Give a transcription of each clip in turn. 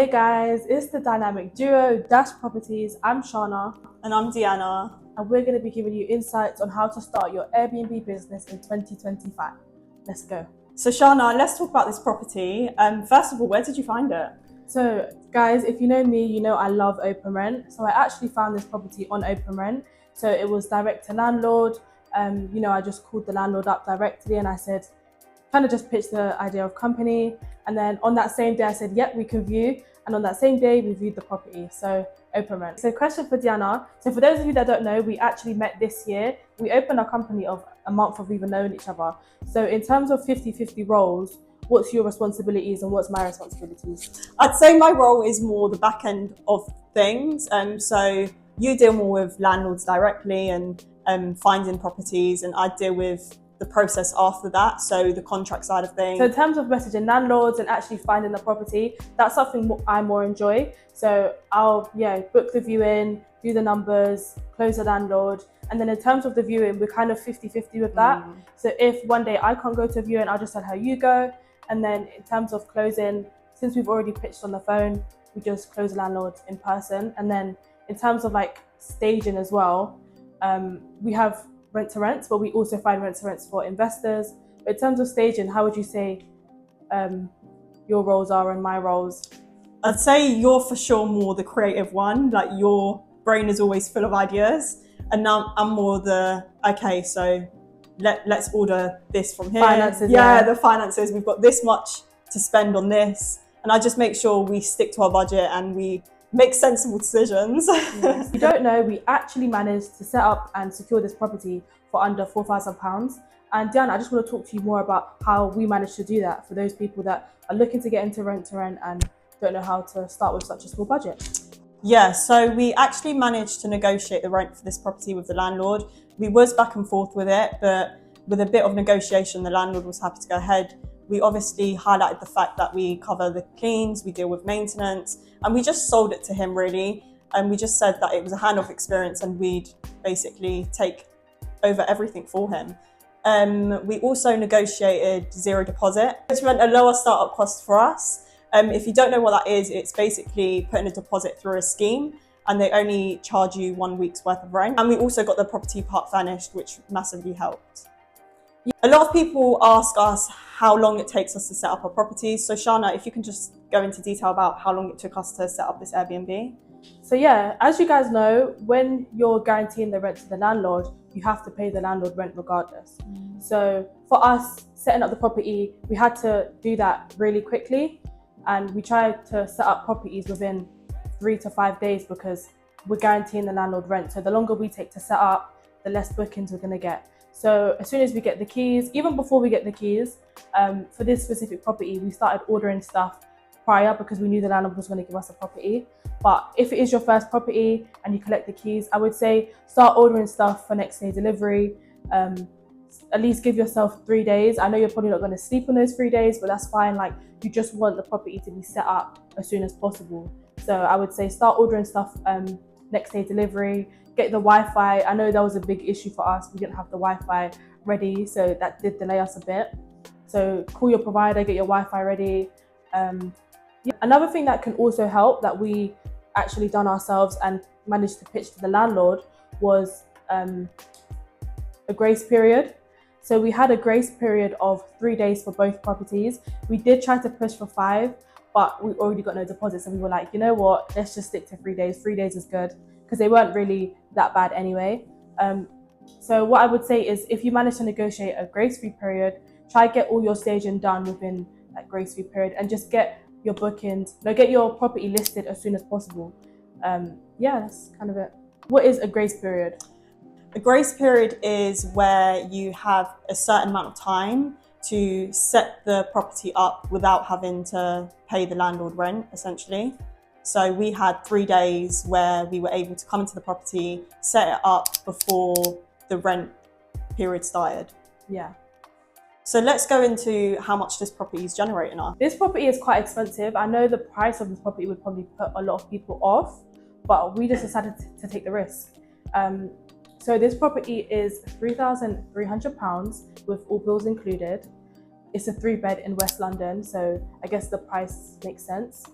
Hey guys, it's the dynamic duo Dash Properties. I'm Shana. And I'm Deanna. And we're going to be giving you insights on how to start your Airbnb business in 2025. Let's go. So Shana, let's talk about this property. First of all, where did you find it? So guys, if you know me, you know I love open rent. So I actually found this property on open rent. So it was direct to landlord. I just called the landlord up directly and I said, kind of just pitched the idea of company. And then on that same day, I said, yep, we can view. And on that same day, we viewed the property. So open rent. So question for Deanna. So for those of you that don't know, we actually met this year. We opened our company of a month of even knowing each other. So in terms of 50-50 roles, what's your responsibilities and what's my responsibilities? I'd say my role is more the back end of things. So you deal more with landlords directly and finding properties, and I deal with the process after that, so the contract side of things. So in terms of messaging landlords and actually finding the property, that's something I more enjoy. So I'll book the viewing, do the numbers, close the landlord, and then in terms of the viewing, we're kind of 50-50 with that. So if one day I can't go to a viewing, I'll just tell her you go. And then in terms of closing, since we've already pitched on the phone, we just close the landlord in person. And then in terms of like staging as well, we have rent to rents, but we also find rent to rents for investors. But in terms of staging, how would you say your roles are and my roles? I'd say you're for sure more the creative one, like your brain is always full of ideas, and now I'm more the, okay, so let's order this from here. Finances, the finances, we've got this much to spend on this, and I just make sure we stick to our budget and we make sensible decisions. Yes. If you don't know, we actually managed to set up and secure this property for under £4,000. And Diana, I just want to talk to you more about how we managed to do that for those people that are looking to get into rent to rent and don't know how to start with such a small budget. Yeah, so we actually managed to negotiate the rent for this property with the landlord. We was back and forth with it, but with a bit of negotiation, the landlord was happy to go ahead. We obviously highlighted the fact that we cover the cleans, we deal with maintenance, and we just sold it to him really. And we just said that it was a handoff experience and we'd basically take over everything for him. We also negotiated zero deposit, which meant a lower startup cost for us. If you don't know what that is, it's basically putting a deposit through a scheme and they only charge you 1 week's worth of rent. And we also got the property part furnished, which massively helped. A lot of people ask us how long it takes us to set up our properties. So Shana, if you can just go into detail about how long it took us to set up this Airbnb. So yeah, as you guys know, when you're guaranteeing the rent to the landlord, you have to pay the landlord rent regardless. So for us, setting up the property, we had to do that really quickly. And we tried to set up properties within 3 to 5 days because we're guaranteeing the landlord rent. So the longer we take to set up, the less bookings we're going to get. So as soon as we get the keys, even before we get the keys, for this specific property, we started ordering stuff prior because we knew the landlord was going to give us a property. But if it is your first property and you collect the keys, I would say start ordering stuff for next day delivery. At least give yourself 3 days. I know you're probably not going to sleep on those 3 days, but that's fine. Like, you just want the property to be set up as soon as possible. So I would say start ordering stuff next day delivery. Get the Wi-Fi. I know that was a big issue for us. We didn't have the Wi-Fi ready, so that did delay us a bit. So call your provider, get your Wi-Fi ready. Another thing that can also help that we actually done ourselves and managed to pitch to the landlord was a grace period. So we had a grace period of 3 days for both properties. We did try to push for 5, but we already got no deposits. And we were like, you know what, let's just stick to 3 days. 3 days is good because they weren't really that bad anyway. So what I would say is if you manage to negotiate a grace-free period, try to get all your staging done within that grace-free period and just get your bookings, get your property listed as soon as possible. That's kind of it. What is a grace period? A grace period is where you have a certain amount of time to set the property up without having to pay the landlord rent, essentially. So we had 3 days where we were able to come into the property, set it up before the rent period started. Yeah. So let's go into how much this property is generating us. This property is quite expensive. I know the price of this property would probably put a lot of people off, but we just decided to take the risk. So this property is £3,300 with all bills included. It's a 3-bed in West London, so I guess the price makes sense.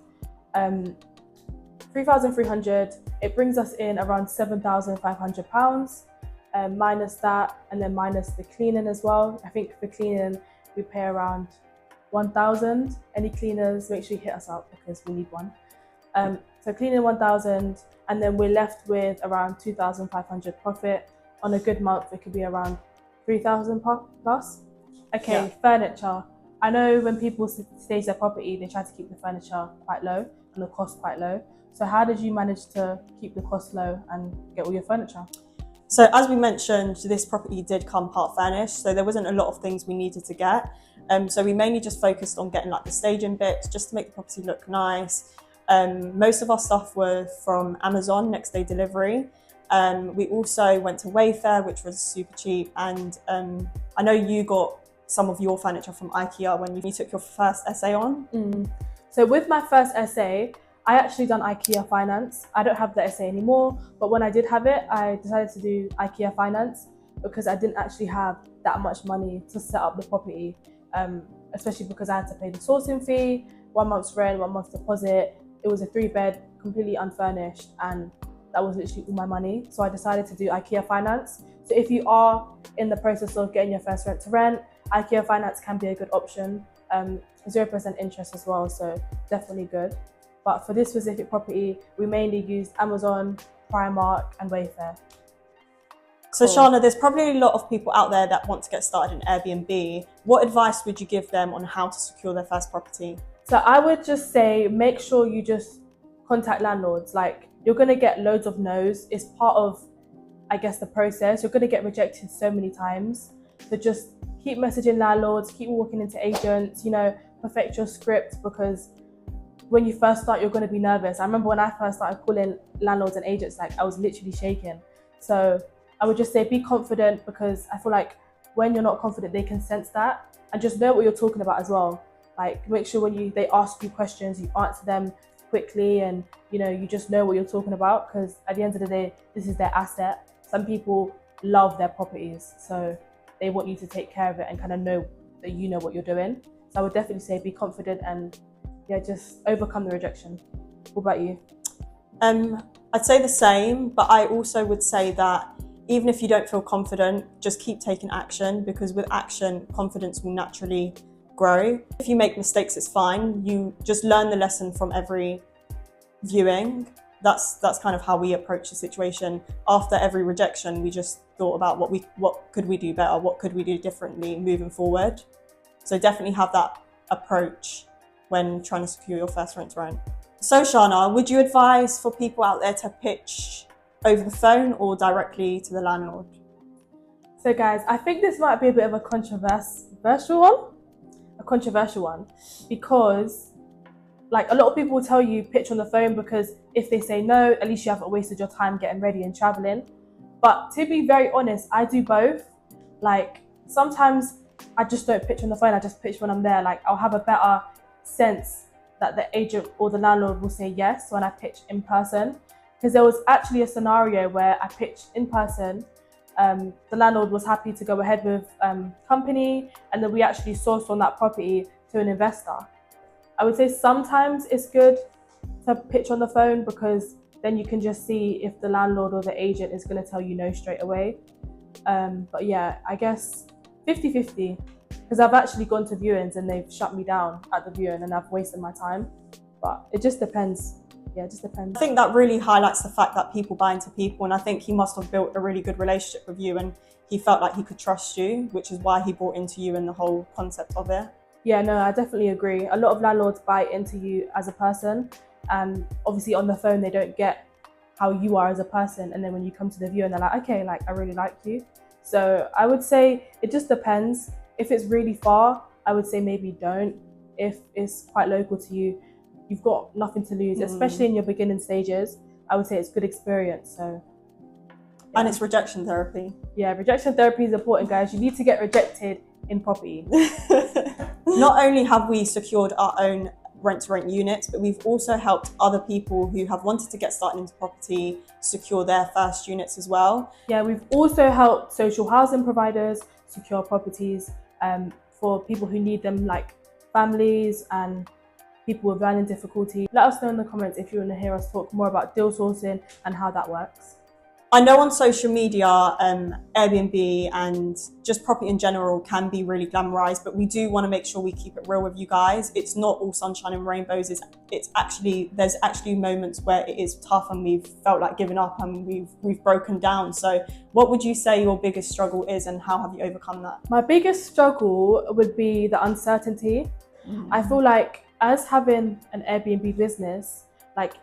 3,300, it brings us in around £7,500, minus that, and then minus the cleaning as well. I think for cleaning, we pay around 1,000. Any cleaners, make sure you hit us up because we need one. So cleaning 1,000, and then we're left with around 2,500 profit. On a good month, it could be around 3,000 plus. Okay, yeah. Furniture. I know when people stage their property, they try to keep the furniture quite low and the cost quite low. So how did you manage to keep the cost low and get all your furniture? So as we mentioned, this property did come part furnished, so there wasn't a lot of things we needed to get. So we mainly just focused on getting like the staging bits just to make the property look nice. Most of our stuff were from Amazon, next day delivery. We also went to Wayfair, which was super cheap. And I know you got some of your furniture from Ikea when you took your first essay on. So with my first essay, I actually done Ikea Finance. I don't have the essay anymore, but when I did have it, I decided to do Ikea Finance because I didn't actually have that much money to set up the property, especially because I had to pay the sourcing fee, 1 month's rent, 1 month's deposit. It was a 3-bed, completely unfurnished, and that was literally all my money. So I decided to do Ikea Finance. So if you are in the process of getting your first rent to rent, Ikea Finance can be a good option. 0% interest as well, so definitely good. But for this specific property, we mainly used Amazon, Primark, and Wayfair. So Shana, there's probably a lot of people out there that want to get started in Airbnb. What advice would you give them on how to secure their first property? So I would just say, make sure you just contact landlords. Like, you're gonna get loads of no's. It's part of, I guess, the process. You're gonna get rejected so many times. So just keep messaging landlords, keep walking into agents, perfect your script, because when you first start, you're going to be nervous. I remember when I first started calling landlords and agents, like, I was literally shaking. So I would just say be confident, because I feel like when you're not confident, they can sense that, and just know what you're talking about as well. Like, make sure when they ask you questions, you answer them quickly, and you just know what you're talking about, because at the end of the day, this is their asset. Some people love their properties, so they want you to take care of it and kind of know that you know what you're doing. So I would definitely say be confident and just overcome the rejection. What about you? I'd say the same, but I also would say that even if you don't feel confident, just keep taking action, because with action, confidence will naturally grow. If you make mistakes, it's fine. You just learn the lesson from every viewing. That's kind of how we approach the situation. After every rejection, we just thought about what could we do better, what could we do differently moving forward. So definitely have that approach when trying to secure your first rent to rent. So Shana, would you advise for people out there to pitch over the phone or directly to the landlord? So guys, I think this might be a bit of a controversial one, because like a lot of people will tell you pitch on the phone, because if they say no, at least you haven't wasted your time getting ready and traveling. But to be very honest, I do both. Like, sometimes I just don't pitch on the phone, I just pitch when I'm there. Like, I'll have a better sense that the agent or the landlord will say yes when I pitch in person. Because there was actually a scenario where I pitched in person, the landlord was happy to go ahead with company, and then we actually sourced on that property to an investor. I would say sometimes it's good to pitch on the phone, because then you can just see if the landlord or the agent is going to tell you no straight away. But yeah, I guess 50-50, because I've actually gone to viewings and they've shut me down at the viewing and I've wasted my time. But it just depends. Yeah, it just depends. I think that really highlights the fact that people buy into people, and I think he must have built a really good relationship with you, and he felt like he could trust you, which is why he bought into you and the whole concept of it. Yeah, no, I definitely agree. A lot of landlords buy into you as a person, and obviously on the phone they don't get how you are as a person, and then when you come to the view and they're like, okay, like I really like you. So I would say it just depends. If it's really far, I would say maybe don't. If it's quite local to you, you've got nothing to lose, especially in your beginning stages. I would say it's good experience. So yeah. And it's rejection therapy. Yeah, rejection therapy is important, guys. You need to get rejected in property. Not only have we secured our own rent-to-rent units, but we've also helped other people who have wanted to get started into property secure their first units as well. Yeah, we've also helped social housing providers secure properties for people who need them, like families and people with learning difficulty. Let us know in the comments if you want to hear us talk more about deal sourcing and how that works. I know on social media, Airbnb and just property in general can be really glamorized, but we do want to make sure we keep it real with you guys. It's not all sunshine and rainbows. There's actually moments where it is tough and we've felt like giving up and we've broken down. So what would you say your biggest struggle is and how have you overcome that? My biggest struggle would be the uncertainty. I feel like as having an Airbnb business, like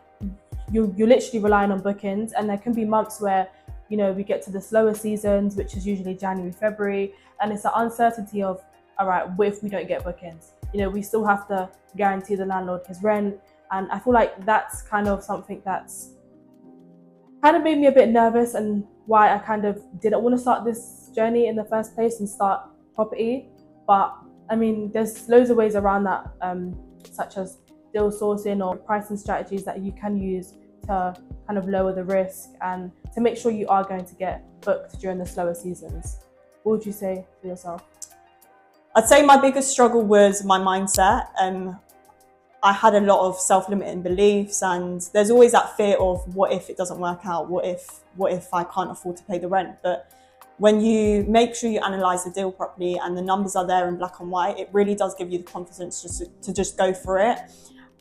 you're literally relying on bookings, and there can be months where, you know, we get to the slower seasons, which is usually January, February, and it's the uncertainty of, all right, what if we don't get bookings? You know, we still have to guarantee the landlord his rent, and I feel like that's kind of something that's kind of made me a bit nervous, and why I kind of didn't want to start this journey in the first place and start property. But I mean, there's loads of ways around that, such as deal sourcing or pricing strategies that you can use to kind of lower the risk and to make sure you are going to get booked during the slower seasons. What would you say for yourself? I'd say my biggest struggle was my mindset. I had a lot of self-limiting beliefs, and there's always that fear of what if it doesn't work out? What if I can't afford to pay the rent? But when you make sure you analyze the deal properly and the numbers are there in black and white, it really does give you the confidence to just go for it.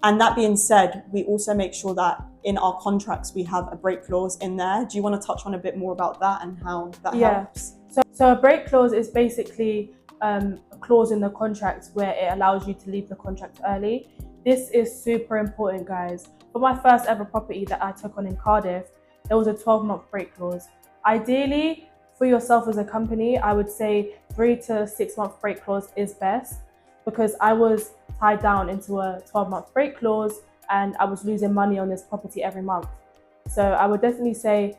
And that being said, we also make sure that in our contracts, we have a break clause in there. Do you want to touch on a bit more about that and how that helps? So a break clause is basically a clause in the contract where it allows you to leave the contract early. This is super important, guys. For my first ever property that I took on in Cardiff, there was a 12-month break clause. Ideally, for yourself as a company, I would say 3 to 6 month break clause is best, because I was tied down into a 12-month break clause and I was losing money on this property every month. So I would definitely say,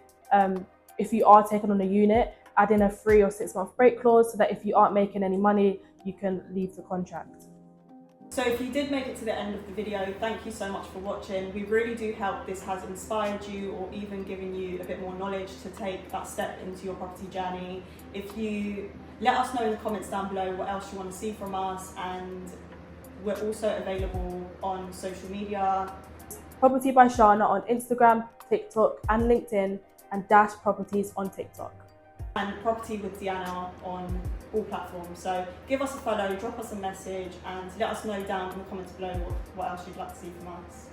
if you are taking on a unit, add in a 3 or 6 month break clause so that if you aren't making any money, you can leave the contract. So if you did make it to the end of the video, thank you so much for watching. We really do hope this has inspired you or even given you a bit more knowledge to take that step into your property journey. If you let us know in the comments down below what else you want to see from us, and we're also available on social media. Property by Shana on Instagram, TikTok and LinkedIn, and Dashproperties on TikTok. And Property with Diana on all platforms. So give us a follow, drop us a message, and let us know down in the comments below what else you'd like to see from us.